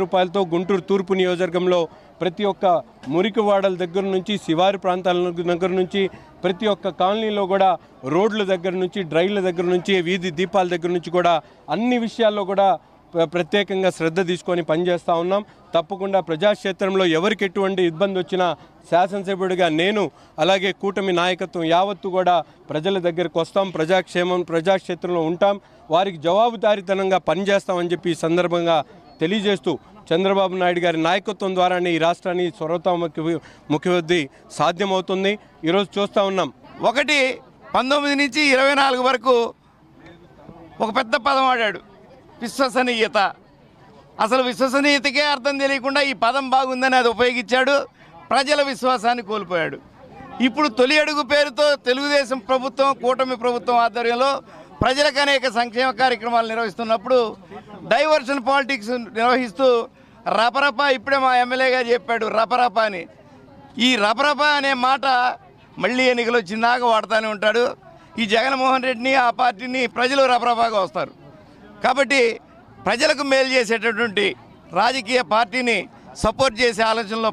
రూపాయలతో గుంటూరు తూర్పు నియోజకవర్గంలో ప్రతి ఒక్క మురికివాడల దగ్గర నుంచి శివారు ప్రాంతాల దగ్గర నుంచి ప్రతి ఒక్క కాలనీలో కూడా రోడ్ల దగ్గర నుంచి డ్రైన్ల దగ్గర నుంచి వీధి దీపాల దగ్గర నుంచి కూడా అన్ని విషయాల్లో కూడా ప్రత్యేకంగా శ్రద్ధ తీసుకొని పనిచేస్తూ ఉన్నాం. తప్పకుండా ప్రజాక్షేత్రంలో ఎవరికి ఎటువంటి ఇబ్బంది వచ్చినా శాసనసభ్యుడిగా నేను అలాగే కూటమి నాయకత్వం యావత్తు కూడా ప్రజల దగ్గరకు వస్తాం, ప్రజాక్షేత్రంలో ఉంటాం, వారికి జవాబుదారీతనంగా పనిచేస్తామని చెప్పి ఈ సందర్భంగా తెలియజేస్తూ చంద్రబాబు నాయుడు గారి నాయకత్వం ద్వారానే ఈ రాష్ట్రాన్ని ముఖ్యమంత్రి సాధ్యమవుతుంది. ఈరోజు చూస్తూ ఉన్నాం. 19 నుంచి 24 వరకు ఒక పెద్ద పదం వాడాడు, విశ్వసనీయత. అసలు విశ్వసనీయతకే అర్థం తెలియకుండా ఈ పదం బాగుందని అది ఉపయోగించాడు, ప్రజల విశ్వాసాన్ని కోల్పోయాడు. ఇప్పుడు తొలి అడుగు పేరుతో తెలుగుదేశం ప్రభుత్వం కూటమి ప్రభుత్వం ఆధ్వర్యంలో ప్రజలకు అనేక సంక్షేమ కార్యక్రమాలు నిర్వహిస్తున్నప్పుడు డైవర్షన్ పాలిటిక్స్ నిర్వహిస్తూ రపరపా, ఇప్పుడే మా ఎమ్మెల్యే గారు చెప్పాడు రపరపా అని. ఈ రపరపా అనే మాట మళ్ళీ ఎన్నికలు వచ్చిందాక వాడుతూనే ఉంటాడు. ఈ జగన్మోహన్ రెడ్డిని ఆ పార్టీని ప్రజలు రపరపాగా వస్తారు. కాబట్టి ప్రజలకు మేలు చేసేటటువంటి రాజకీయ పార్టీని సపోర్ట్ చేసే ఆలోచనలో